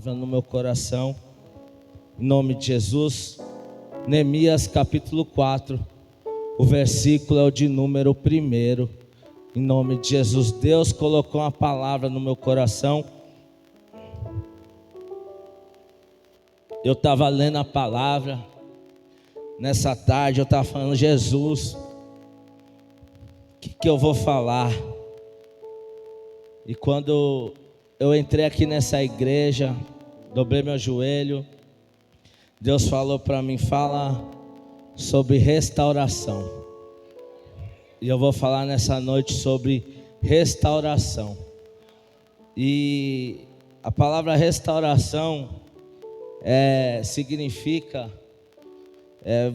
palavra no meu coração, em nome de Jesus. Neemias capítulo 4, o versículo é o de número 1, em nome de Jesus. Deus colocou uma palavra no meu coração. Eu estava lendo a palavra, nessa tarde eu estava falando: Jesus, o que eu vou falar? E quando eu entrei aqui nessa igreja, dobrei meu joelho, Deus falou para mim: fala sobre restauração. E eu vou falar nessa noite sobre restauração. E a palavra restauração significa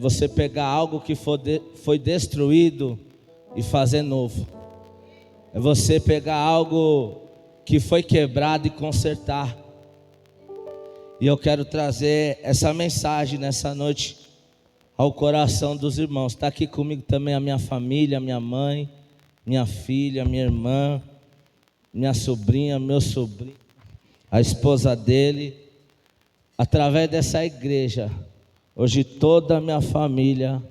você pegar algo que foi destruído e fazer novo. É você pegar algo que foi quebrado e consertar. E eu quero trazer essa mensagem nessa noite ao coração dos irmãos. Está aqui comigo também a minha família, minha mãe, minha filha, minha irmã, minha sobrinha, meu sobrinho, a esposa dele. Através dessa igreja, hoje toda a minha família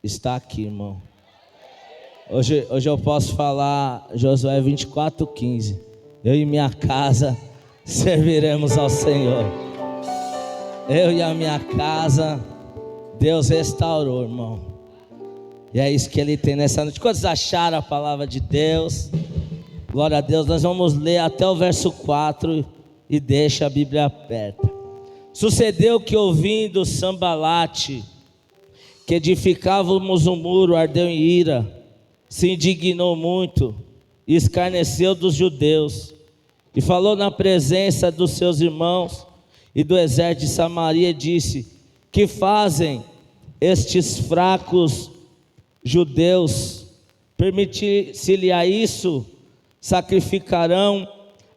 está aqui, irmão. Hoje eu posso falar Josué 24:15. Eu e minha casa serviremos ao Senhor. Eu e a minha casa, Deus restaurou, irmão. E é isso que Ele tem nessa noite. Quantos acharam a palavra de Deus? Glória a Deus. Nós vamos ler até o verso 4 e deixa a Bíblia aberta. Sucedeu que, ouvindo Sambalate, que edificávamos um muro, ardeu em ira, se indignou muito e escarneceu dos judeus, e falou na presença dos seus irmãos e do exército de Samaria, e disse: que fazem estes fracos judeus? Permitir-se-lhe a isso? Sacrificarão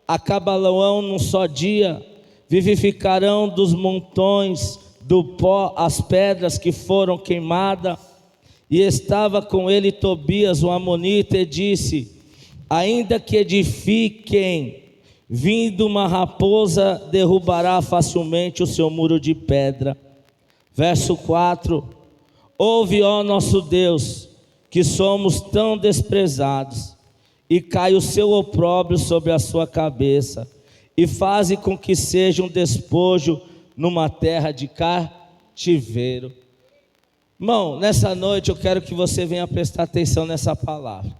a Cabalão num só dia, vivificarão dos montões do pó as pedras que foram queimadas. E estava com ele Tobias, o amonita, e disse: ainda que edifiquem, vindo uma raposa derrubará facilmente o seu muro de pedra. Verso 4: ouve, ó nosso Deus, que somos tão desprezados, e cai o seu opróbrio sobre a sua cabeça, e faze com que seja um despojo numa terra de cativeiro. Irmão, nessa noite eu quero que você venha prestar atenção nessa palavra.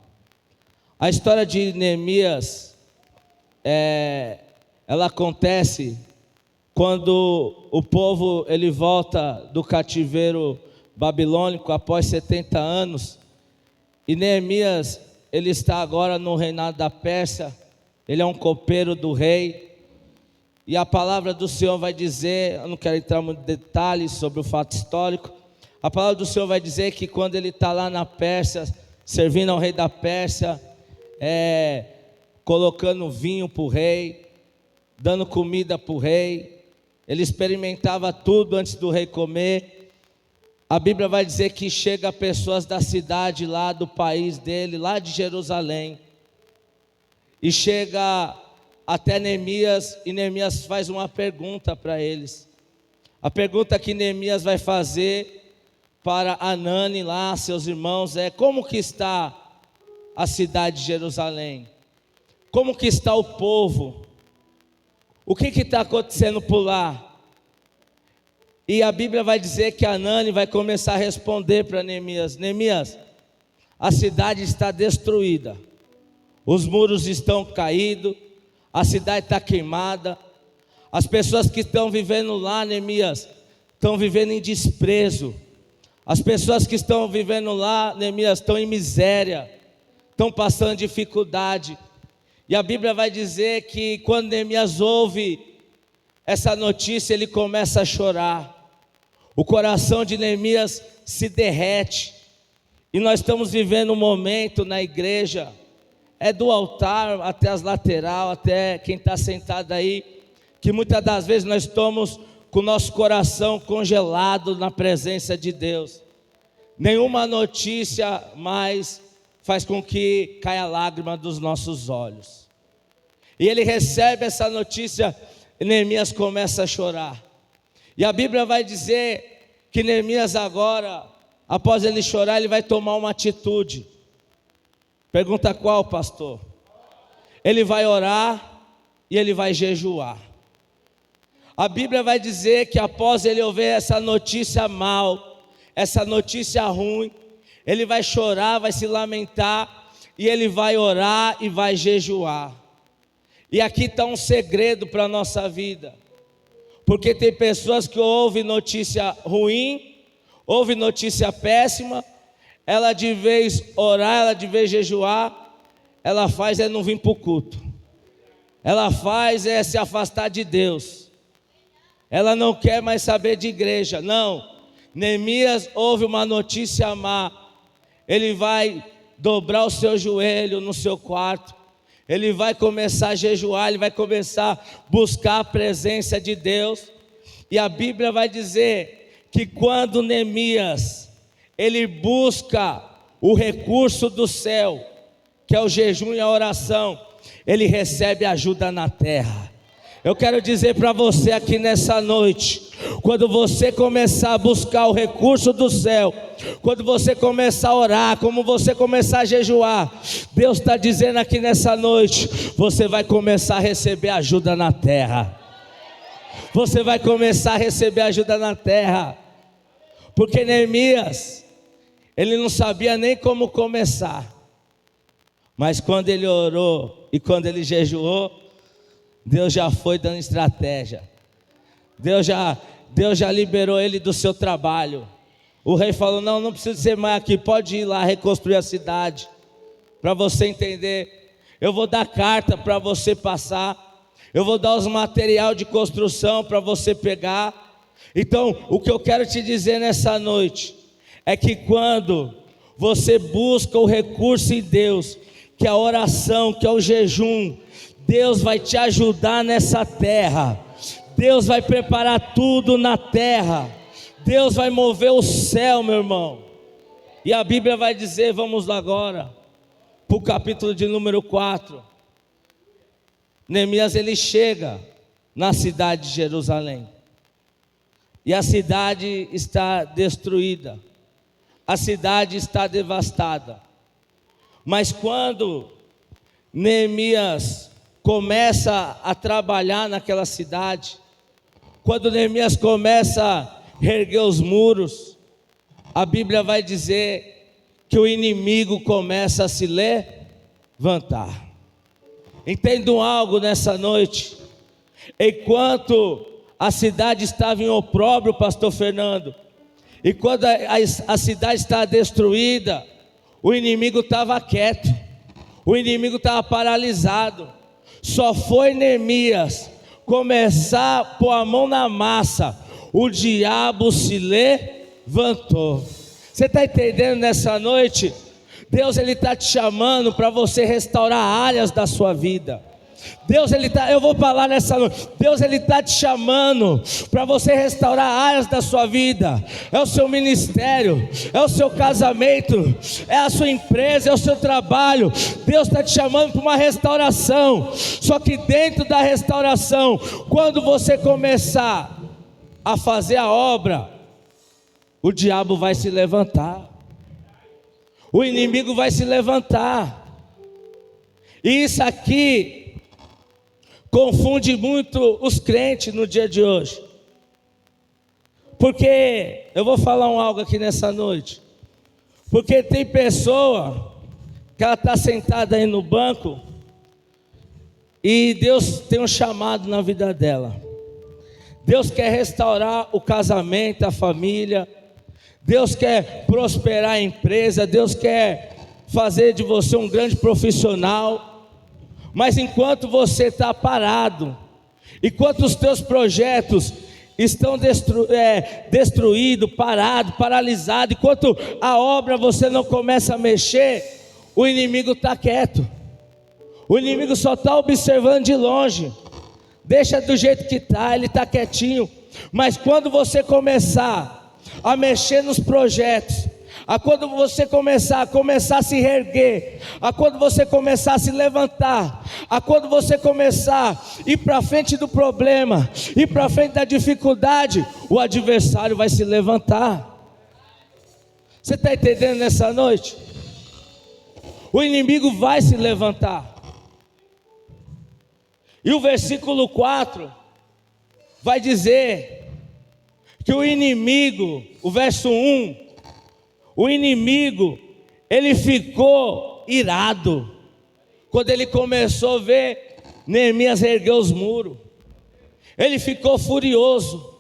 A história de Neemias, ela acontece quando o povo ele volta do cativeiro babilônico após 70 anos. E Neemias, ele está agora no reinado da Pérsia. Ele é um copeiro do rei. E a palavra do Senhor vai dizer, eu não quero entrar muito em detalhes sobre o fato histórico. A palavra do Senhor vai dizer que quando ele está lá na Pérsia, servindo ao rei da Pérsia, colocando vinho para o rei, dando comida para o rei, ele experimentava tudo antes do rei comer. A Bíblia vai dizer que chega pessoas da cidade lá do país dele, lá de Jerusalém, e chega até Neemias, e Neemias faz uma pergunta para eles. A pergunta que Neemias vai fazer para Anani lá, seus irmãos, como que está a cidade de Jerusalém? Como que está o povo? O que está acontecendo por lá? E a Bíblia vai dizer que Anani vai começar a responder para Neemias: Neemias, a cidade está destruída, os muros estão caídos, a cidade está queimada, as pessoas que estão vivendo lá, Neemias, estão vivendo em desprezo. As pessoas que estão vivendo lá, Neemias, estão em miséria, estão passando dificuldade. E a Bíblia vai dizer que quando Neemias ouve essa notícia, ele começa a chorar. O coração de Neemias se derrete. E nós estamos vivendo um momento na igreja, do altar até as laterais, até quem está sentado aí, que muitas das vezes nós estamos com o nosso coração congelado na presença de Deus. Nenhuma notícia mais faz com que caia a lágrima dos nossos olhos. E ele recebe essa notícia, Neemias começa a chorar. E a Bíblia vai dizer que Neemias agora, após ele chorar, ele vai tomar uma atitude. Pergunta qual, pastor? Ele vai orar e ele vai jejuar. A Bíblia vai dizer que após ele ouvir essa notícia mal, essa notícia ruim, ele vai chorar, vai se lamentar, e ele vai orar e vai jejuar. E aqui está um segredo para a nossa vida, porque tem pessoas que ouvem notícia ruim, ouvem notícia péssima, ela de vez orar, ela de vez jejuar, ela faz é não vir para o culto, ela faz é se afastar de Deus, ela não quer mais saber de igreja. Não, Neemias ouve uma notícia má, ele vai dobrar o seu joelho no seu quarto, ele vai começar a jejuar, ele vai começar a buscar a presença de Deus. E a Bíblia vai dizer que quando Neemias, ele busca o recurso do céu, que é o jejum e a oração, ele recebe ajuda na terra. Eu quero dizer para você aqui nessa noite, quando você começar a buscar o recurso do céu, quando você começar a orar, como você começar a jejuar, Deus está dizendo aqui nessa noite, você vai começar a receber ajuda na terra. Você vai começar a receber ajuda na terra. Porque Neemias, ele não sabia nem como começar, mas quando ele orou e quando ele jejuou, Deus já foi dando estratégia. Deus já liberou ele do seu trabalho. O rei falou: não precisa ser mais aqui, pode ir lá reconstruir a cidade. Para você entender, eu vou dar carta para você passar, eu vou dar os material de construção para você pegar. Então, o que eu quero te dizer nessa noite é que quando você busca o recurso em Deus, que é a oração, que é o jejum, Deus vai te ajudar nessa terra. Deus vai preparar tudo na terra. Deus vai mover o céu, meu irmão. E a Bíblia vai dizer, vamos lá agora para o capítulo de número 4. Neemias, ele chega na cidade de Jerusalém, e a cidade está destruída, a cidade está devastada. Mas quando Neemias começa a trabalhar naquela cidade, quando Neemias começa a erguer os muros, a Bíblia vai dizer que o inimigo começa a se levantar. Entendam algo nessa noite. Enquanto a cidade estava em opróbrio, pastor Fernando, e quando a cidade estava destruída, o inimigo estava quieto, o inimigo estava paralisado. Só foi Neemias começar a pôr a mão na massa, o diabo se levantou. Você está entendendo nessa noite? Deus, ele está te chamando para você restaurar áreas da sua vida. Deus, eu vou falar nessa noite, Deus, ele está te chamando para você restaurar áreas da sua vida. É o seu ministério, é o seu casamento, é a sua empresa, é o seu trabalho. Deus está te chamando para uma restauração. Só que dentro da restauração, quando você começar a fazer a obra, o diabo vai se levantar, o inimigo vai se levantar. E isso aqui confunde muito os crentes no dia de hoje. Porque, eu vou falar algo aqui nessa noite, porque tem pessoa que ela está sentada aí no banco, e Deus tem um chamado na vida dela. Deus quer restaurar o casamento, a família, Deus quer prosperar a empresa, Deus quer fazer de você um grande profissional. Mas enquanto você está parado, enquanto os teus projetos estão destruídos, parados, paralisados, enquanto a obra você não começa a mexer, o inimigo está quieto, o inimigo só está observando de longe. Deixa do jeito que está, ele está quietinho. Mas quando você começar a mexer nos projetos, quando você começar a se reerguer, quando você começar a se levantar, a quando você começar a ir para frente do problema, ir para frente da dificuldade, o adversário vai se levantar. Você está entendendo nessa noite? O inimigo vai se levantar. E o versículo 4 vai dizer que o inimigo, o verso 1, o inimigo, ele ficou irado quando ele começou a ver Neemias erguer os muros. Ele ficou furioso.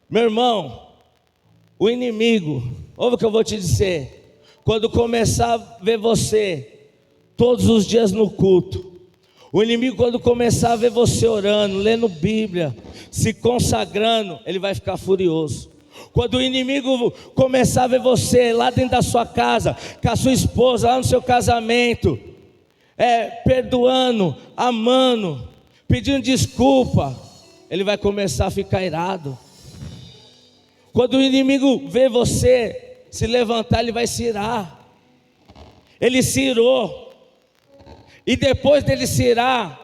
Meu irmão, o inimigo, ouve o que eu vou te dizer, quando começar a ver você todos os dias no culto, o inimigo quando começar a ver você orando, lendo Bíblia, se consagrando, ele vai ficar furioso. Quando o inimigo começar a ver você lá dentro da sua casa, com a sua esposa, lá no seu casamento, perdoando, amando, pedindo desculpa, ele vai começar a ficar irado. Quando o inimigo vê você se levantar, ele vai se irar. Ele se irou. E depois dele se irar,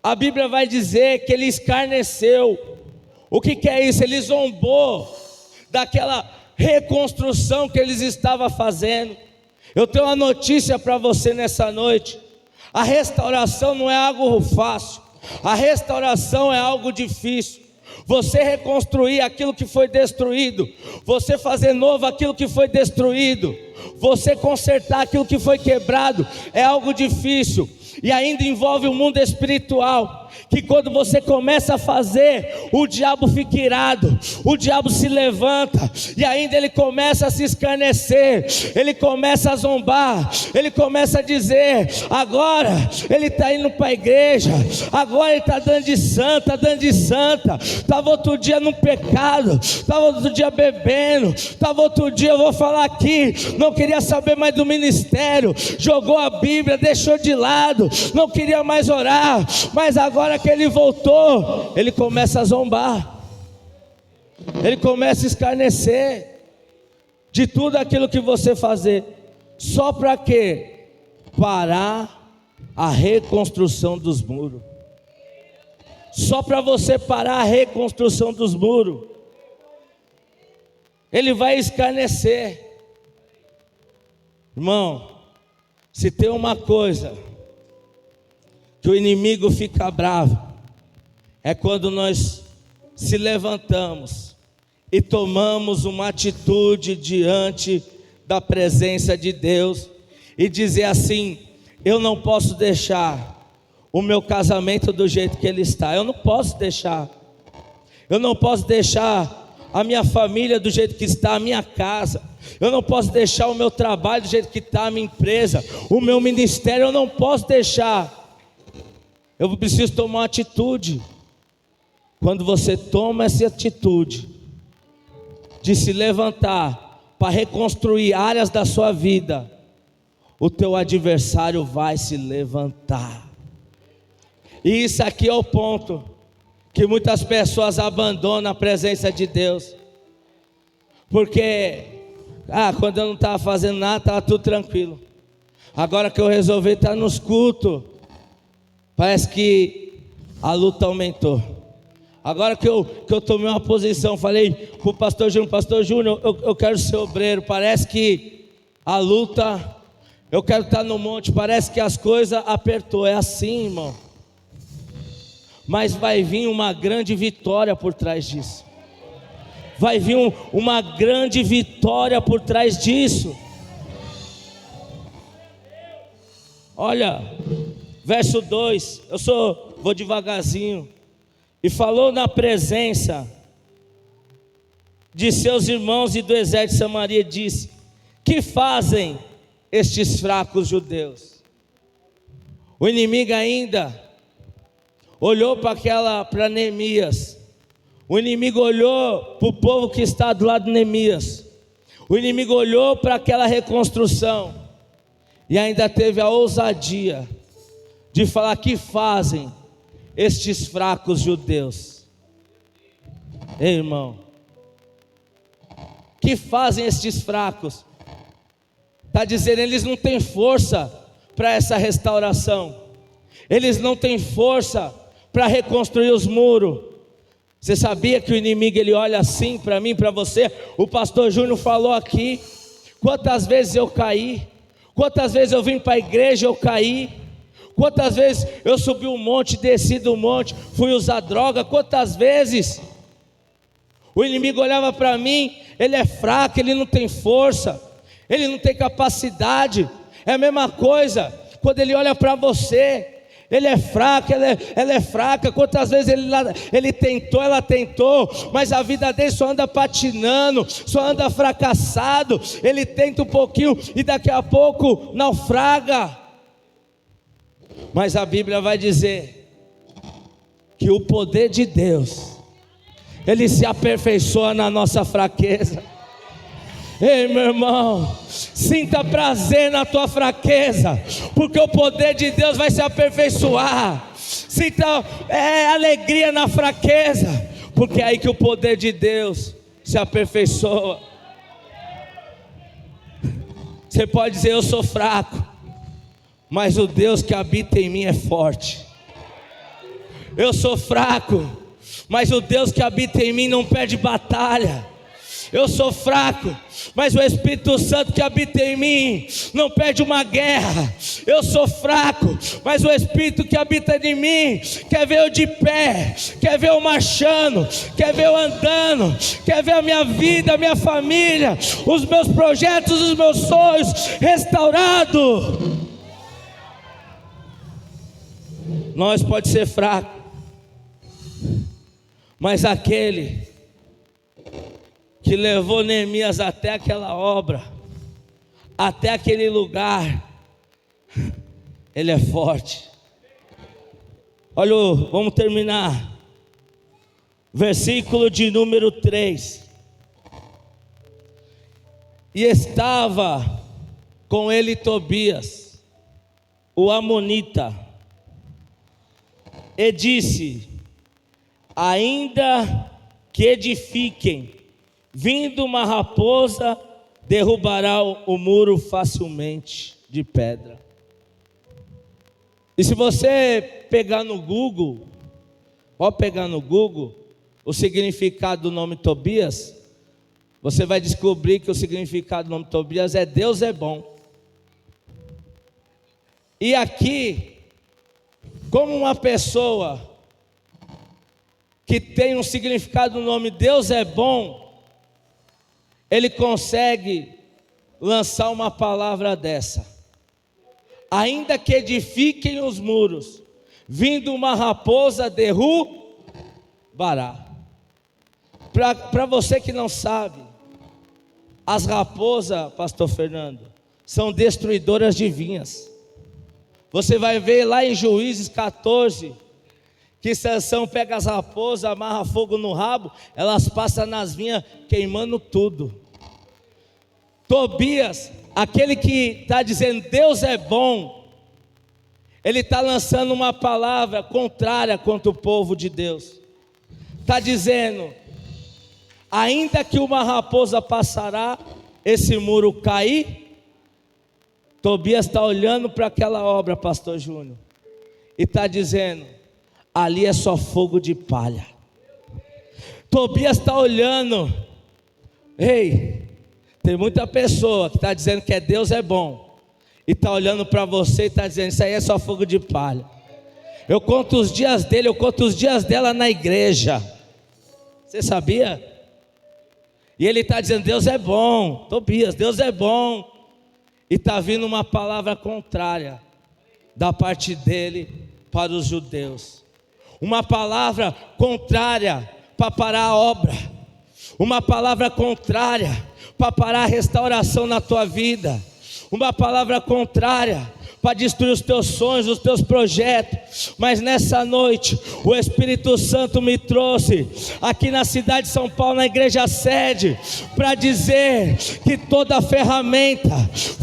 a Bíblia vai dizer que ele escarneceu. O que é isso? Ele zombou daquela reconstrução que eles estavam fazendo. Eu tenho uma notícia para você nessa noite. A restauração não é algo fácil. A restauração é algo difícil. Você reconstruir aquilo que foi destruído, você fazer novo aquilo que foi destruído, você consertar aquilo que foi quebrado, é algo difícil. E ainda envolve o mundo espiritual, que quando você começa a fazer, o diabo fica irado, o diabo se levanta, e ainda ele começa a se escarnecer, ele começa a zombar, ele começa a dizer, agora ele está indo para a igreja, agora ele está dando de santa, estava outro dia no pecado, estava outro dia bebendo, estava outro dia, eu vou falar aqui, não queria saber mais do ministério, jogou a Bíblia, deixou de lado, não queria mais orar, mas agora que ele voltou, ele começa a zombar, ele começa a escarnecer de tudo aquilo que você fazer, só para quê? Parar a reconstrução dos muros, só para você parar a reconstrução dos muros, ele vai escarnecer. Irmão, se tem uma coisa que o inimigo fica bravo, é quando nós se levantamos e tomamos uma atitude diante da presença de Deus e dizer assim: eu não posso deixar o meu casamento do jeito que ele está, eu não posso deixar a minha família do jeito que está, a minha casa, eu não posso deixar o meu trabalho do jeito que está, a minha empresa, o meu ministério, eu não posso deixar. Eu preciso tomar uma atitude. Quando você toma essa atitude de se levantar para reconstruir áreas da sua vida, o teu adversário vai se levantar. E isso aqui é o ponto que muitas pessoas abandonam a presença de Deus, porque quando eu não estava fazendo nada, estava tudo tranquilo. Agora que eu resolvi estar nos cultos, parece que a luta aumentou. Agora que eu tomei uma posição, falei para o pastor Júnior, eu quero ser obreiro. Parece que a luta, eu quero estar no monte, parece que as coisas apertou. É assim, irmão. Mas vai vir uma grande vitória por trás disso. Vai vir uma grande vitória por trás disso. Olha, verso 2, vou devagarzinho. E falou na presença de seus irmãos e do exército de Samaria, e disse: que fazem estes fracos judeus? O inimigo ainda olhou para Neemias. O inimigo olhou para o povo que está do lado de Neemias. O inimigo olhou para aquela reconstrução e ainda teve a ousadia de falar: que fazem estes fracos judeus? Ei, irmão, que fazem estes fracos? Está dizendo, eles não têm força para essa restauração, eles não têm força para reconstruir os muros. Você sabia que o inimigo ele olha assim para mim, para você? O pastor Júnior falou aqui, quantas vezes eu caí, quantas vezes eu vim para a igreja eu caí, quantas vezes eu subi um monte, desci do monte, fui usar droga, quantas vezes o inimigo olhava para mim, ele é fraco, ele não tem força, ele não tem capacidade. É a mesma coisa quando ele olha para você, ele é fraco, ela é fraca. Quantas vezes ele tentou, ela tentou, mas a vida dele só anda patinando, só anda fracassado. Ele tenta um pouquinho e daqui a pouco naufraga. Mas a Bíblia vai dizer que o poder de Deus, ele se aperfeiçoa na nossa fraqueza. Ei, meu irmão, sinta prazer na tua fraqueza, porque o poder de Deus vai se aperfeiçoar. Sinta alegria na fraqueza, porque é aí que o poder de Deus se aperfeiçoa. Você pode dizer: eu sou fraco, mas o Deus que habita em mim é forte. Eu sou fraco, mas o Deus que habita em mim não perde batalha. Eu sou fraco, mas o Espírito Santo que habita em mim não perde uma guerra. Eu sou fraco, mas o Espírito que habita em mim quer ver eu de pé, quer ver eu marchando, quer ver eu andando, quer ver a minha vida, a minha família, os meus projetos, os meus sonhos restaurados. Nós pode ser fraco, mas aquele que levou Neemias até aquela obra, até aquele lugar, ele é forte. Olha, vamos terminar. Versículo de número 3. E estava com ele Tobias, o amonita, e disse: ainda que edifiquem, vindo uma raposa, derrubará o muro facilmente de pedra. E se você pegar no Google, pode pegar no Google o significado do nome Tobias, você vai descobrir que o significado do nome Tobias é Deus é bom. E aqui, como uma pessoa que tem um significado no nome Deus é bom, ele consegue lançar uma palavra dessa: ainda que edifiquem os muros, vindo uma raposa derrubará. Para você que não sabe, as raposas, pastor Fernando, são destruidoras de vinhas. Você vai ver lá em Juízes 14, que Sansão pega as raposas, amarra fogo no rabo, elas passam nas vinhas queimando tudo. Tobias, aquele que está dizendo Deus é bom, ele está lançando uma palavra contrária contra o povo de Deus. Está dizendo: ainda que uma raposa passará, esse muro cair. Tobias está olhando para aquela obra, pastor Júnior, e está dizendo: ali é só fogo de palha. Tobias está olhando. Ei, tem muita pessoa que está dizendo que Deus é bom, e está olhando para você e está dizendo: isso aí é só fogo de palha. Eu conto os dias dele, eu conto os dias dela na igreja. Você sabia? E ele está dizendo: Deus é bom. Tobias, Deus é bom. E está vindo uma palavra contrária da parte dele para os judeus. Uma palavra contrária para parar a obra. Uma palavra contrária para parar a restauração na tua vida. Uma palavra contrária para destruir os teus sonhos, os teus projetos. Mas nessa noite o Espírito Santo me trouxe aqui na cidade de São Paulo, na igreja sede, para dizer que toda ferramenta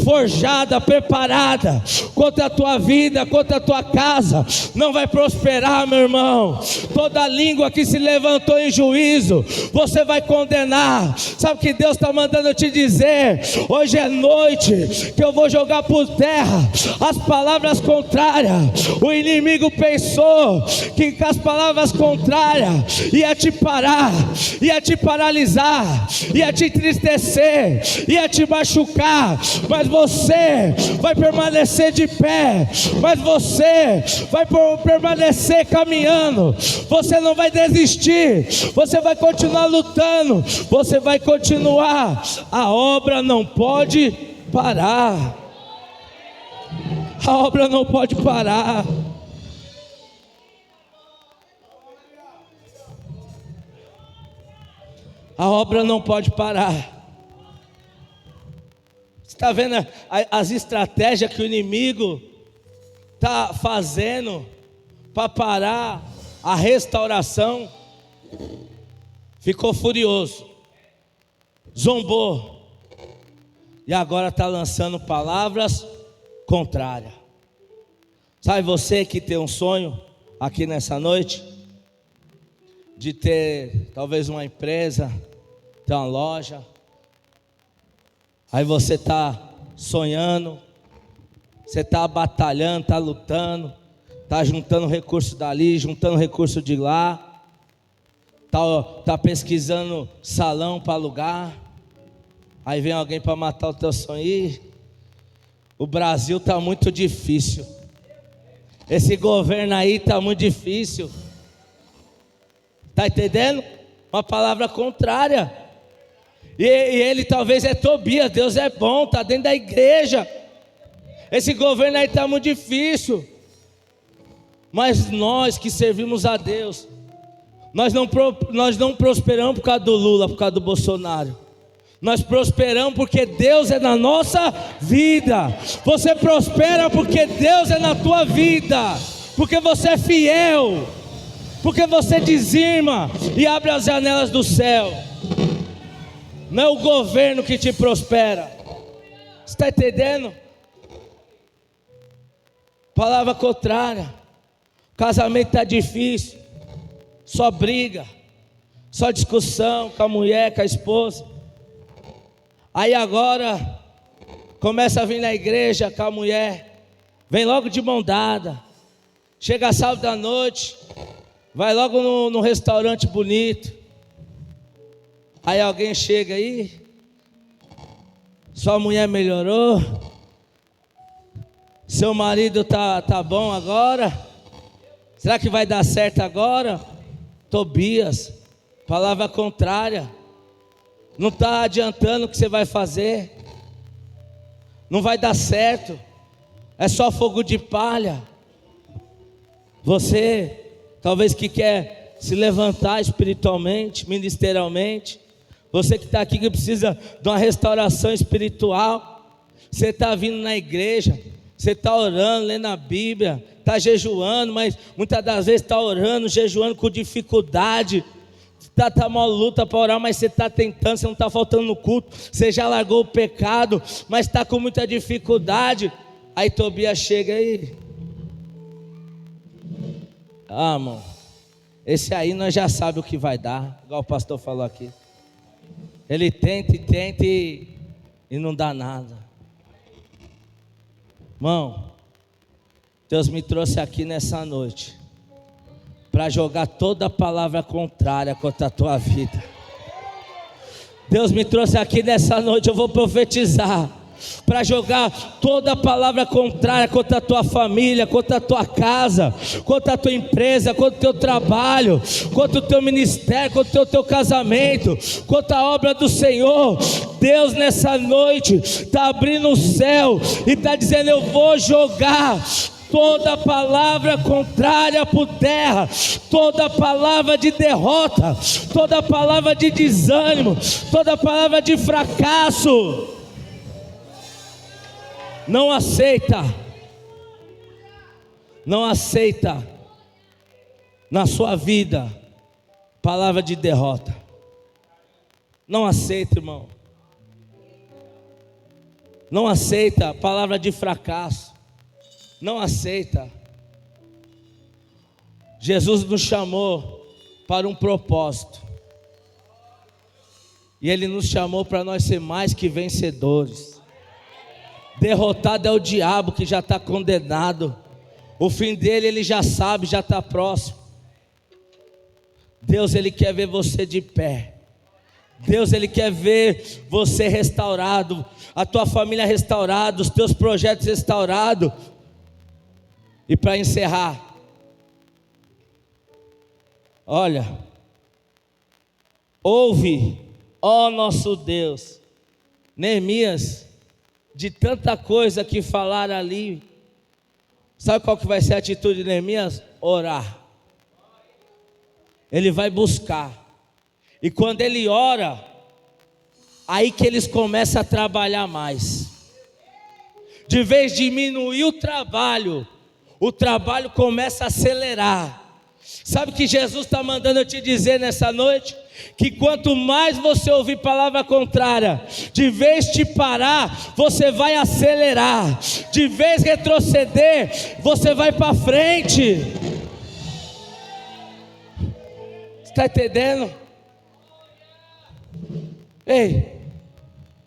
forjada, preparada contra a tua vida, contra a tua casa, não vai prosperar, meu irmão. Toda língua que se levantou em juízo, você vai condenar. Sabe o que Deus está mandando eu te dizer? Hoje é noite que eu vou jogar por terra as palavras contrárias. O inimigo pensou que com as palavras contrárias ia te parar, ia te paralisar, ia te entristecer, ia te machucar, mas você vai permanecer de pé, mas você vai permanecer caminhando, você não vai desistir, você vai continuar lutando, você vai continuar. A obra não pode parar. A obra não pode parar. A obra não pode parar. Você está vendo as estratégias que o inimigo está fazendo para parar a restauração? Ficou furioso, zombou, e agora está lançando palavras contrárias. Sabe, você que tem um sonho aqui nessa noite de ter talvez uma empresa, ter uma loja, aí você está sonhando, você está batalhando, está lutando, está juntando recurso dali, juntando recurso de lá, está pesquisando salão para alugar, aí vem alguém para matar o teu sonho. Ih, o Brasil está muito difícil, esse governo aí está muito difícil. Está entendendo? Uma palavra contrária. E ele talvez é Tobias. Deus é bom, está dentro da igreja. Esse governo aí está muito difícil. Mas nós que servimos a Deus, nós não prosperamos por causa do Lula, por causa do Bolsonaro. Nós prosperamos porque Deus é na nossa vida. Você prospera porque Deus é na tua vida, porque você é fiel, porque você dizima e abre as janelas do céu. Não é o governo que te prospera. Você está entendendo? Palavra contrária. O casamento está difícil, só briga, só discussão com a mulher, com a esposa. Aí agora começa a vir na igreja com a mulher, vem logo de mão dada, chega sábado à noite, vai logo no restaurante bonito. Aí alguém chega aí, sua mulher melhorou, seu marido tá bom agora, será que vai dar certo agora? Tobias, palavra contrária. Não está adiantando o que você vai fazer, não vai dar certo, é só fogo de palha. Você talvez que quer se levantar espiritualmente, ministerialmente, você que está aqui que precisa de uma restauração espiritual, você está vindo na igreja, você está orando, lendo a Bíblia, está jejuando, mas muitas das vezes está orando, jejuando com dificuldade, está uma luta para orar, mas você está tentando, você não está faltando no culto, você já largou o pecado, mas está com muita dificuldade. Aí Tobias chega aí, irmão, esse aí nós já sabemos o que vai dar, igual o pastor falou aqui. Ele tenta e não dá nada. Irmão, Deus me trouxe aqui nessa noite para jogar toda a palavra contrária contra a tua vida. Deus me trouxe aqui nessa noite, eu vou profetizar, para jogar toda a palavra contrária contra a tua família, contra a tua casa, contra a tua empresa, contra o teu trabalho, contra o teu ministério, contra o teu casamento, contra a obra do Senhor. Deus nessa noite está abrindo o céu e está dizendo: eu vou jogar toda palavra contrária por terra, toda palavra de derrota, toda palavra de desânimo, toda palavra de fracasso. Não aceita na sua vida palavra de derrota. Não aceita, irmão. Não aceita palavra de fracasso. Não aceita. Jesus nos chamou para um propósito, e Ele nos chamou para nós ser mais que vencedores. Derrotado é o diabo que já está condenado. O fim dele ele já sabe, já está próximo. Deus ele quer ver você de pé. Deus ele quer ver você restaurado, a tua família restaurada, os teus projetos restaurados. E para encerrar, olha, ouve, ó nosso Deus. Neemias, de tanta coisa que falaram ali, sabe qual que vai ser a atitude de Neemias? Orar. Ele vai buscar. E quando ele ora, aí que eles começam a trabalhar mais. De vez de diminuir o trabalho começa a acelerar. Sabe o que Jesus está mandando eu te dizer nessa noite? Que quanto mais você ouvir palavra contrária, de vez de parar, você vai acelerar. De vez retroceder, você vai para frente. Está entendendo? Ei,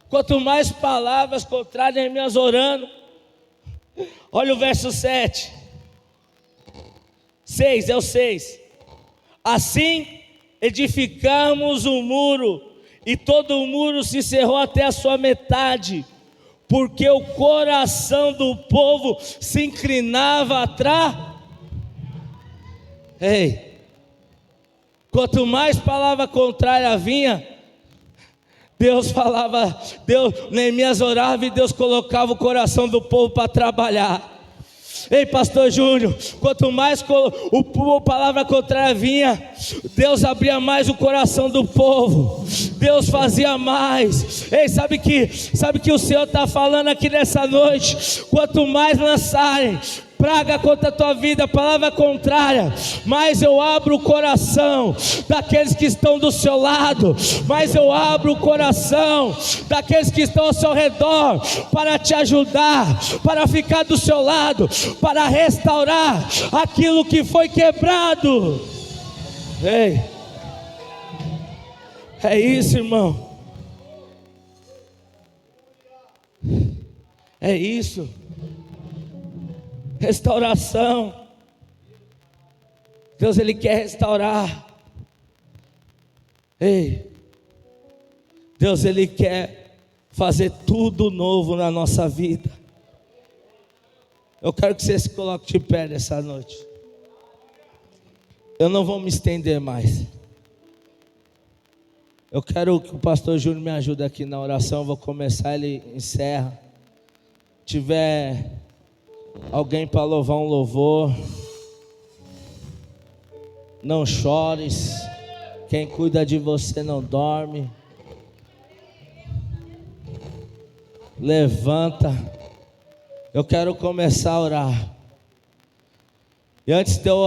quanto mais palavras contrárias, Neemias orando. Olha o verso 7. 6, é o 6. Assim edificamos o muro, e todo o muro se cerrou até a sua metade, porque o coração do povo se inclinava atrás. Ei, quanto mais palavra contrária vinha, Neemias orava e Deus colocava o coração do povo para trabalhar. Ei, pastor Júnior, quanto mais a palavra contrária vinha, Deus abria mais o coração do povo, Deus fazia mais. Ei, sabe que o Senhor está falando aqui nessa noite? Quanto mais lançarem praga contra a tua vida, palavra contrária, mas eu abro o coração daqueles que estão do seu lado, mas eu abro o coração daqueles que estão ao seu redor, para te ajudar, para ficar do seu lado, para restaurar aquilo que foi quebrado. Ei, é isso, irmão, é isso. Restauração. Deus ele quer restaurar. Ei, Deus ele quer fazer tudo novo na nossa vida. Eu quero que você se coloque de pé nessa noite. Eu não vou me estender mais. Eu quero que o pastor Júnior me ajude aqui na oração. Eu vou começar, ele encerra. Tiver alguém para louvar um louvor, não chores. Quem cuida de você não dorme. Levanta. Eu quero começar a orar. E antes de eu